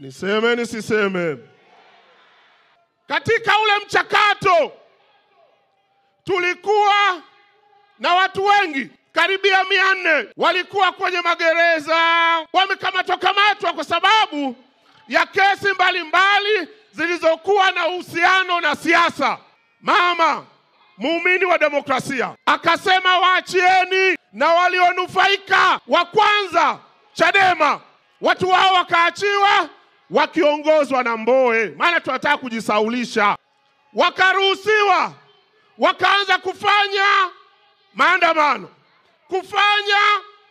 Niseme nisiseme? Katika ule mchakato tulikuwa na watu wengi, karibia 400 walikuwa kwenye magereza, wamekamatwa kwa sababu ya kesi mbalimbali zilizokuwa na uhusiano na siasa. Mama muumini wa demokrasia akasema waachieni, na walionufaika wa kwanza Chadema, watu wao wakaachiwa wakiongozwa na Mbowe, maana tunataka kujisaulisha. Wakaruhusiwa, wakaanza kufanya maandamano, kufanya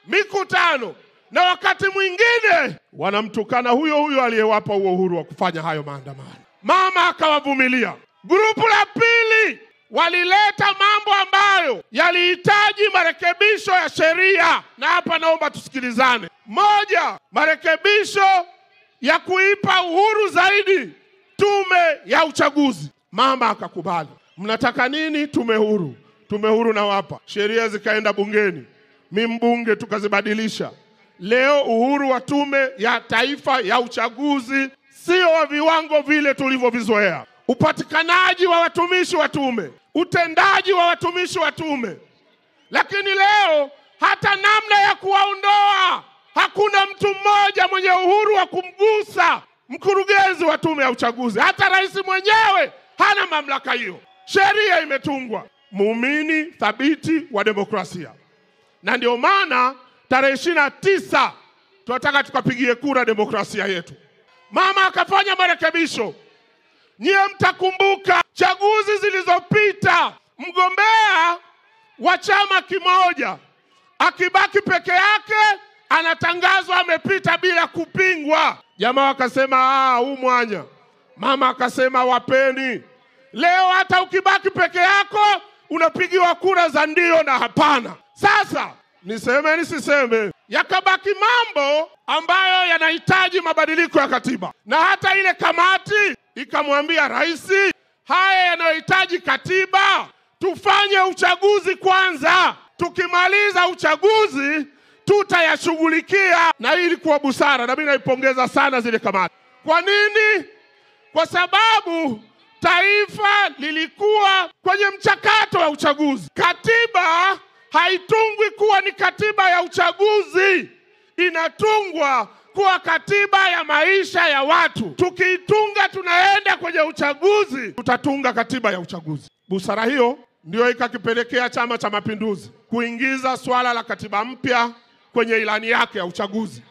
mikutano, na wakati mwingine wanamtukana huyo aliyewapa huo uhuru wa kufanya hayo maandamano. Mama akawavumilia. Grupu la pili walileta mambo ambayo yalihitaji marekebisho ya sheria, na hapa naomba tusikilizane. Moja, marekebisho ya kuipa uhuru zaidi tume ya uchaguzi. Mama akakubali. Mnataka nini? Tume huru. Tume huru na wapa. Sheria zikaenda bungeni, mimi mbunge tukazibadilisha. Leo uhuru wa tume ya taifa ya uchaguzi sio wa viwango vile tulivyovizoea. Upatikanaji wa watumishi wa tume, utendaji wa watumishi wa tume. Lakini leo hata namna ya kuwaondoa, hakuna mtu mmoja mwenye uhuru wa kumgusa mkurugenzi wa tume ya uchaguzi. Hata rais mwenyewe hana mamlaka hiyo. Sheria imetungwa. Muumini thabiti wa demokrasia. Na ndio maana tarehe 29 tunataka tukapigie kura demokrasia yetu. Mama akafanya marekebisho. Nyie mtakumbuka chaguzi zilizopita, mgombea wa chama kimoja akibaki peke yake anatangazwa amepita bila kupingwa. Jamaa wakasema huu mwanya. Mama akasema wapeni. Leo hata ukibaki peke yako unapigiwa kura za ndio na hapana. Sasa niseme nisiseme, yakabaki mambo ambayo yanahitaji mabadiliko ya katiba, na hata ile kamati ikamwambia rais, haya yanayohitaji katiba tufanye uchaguzi kwanza, tukimaliza uchaguzi tutayashughulikia. Na hii ilikuwa busara, na mimi naipongeza sana zile kamati. Kwa nini? Kwa sababu taifa lilikuwa kwenye mchakato wa uchaguzi. Katiba haitungwi kuwa ni katiba ya uchaguzi, inatungwa kuwa katiba ya maisha ya watu. Tukiitunga tunaenda kwenye uchaguzi, tutatunga katiba ya uchaguzi. Busara hiyo ndio ikakipelekea Chama cha Mapinduzi kuingiza swala la katiba mpya kwenye ilani yake ya uchaguzi.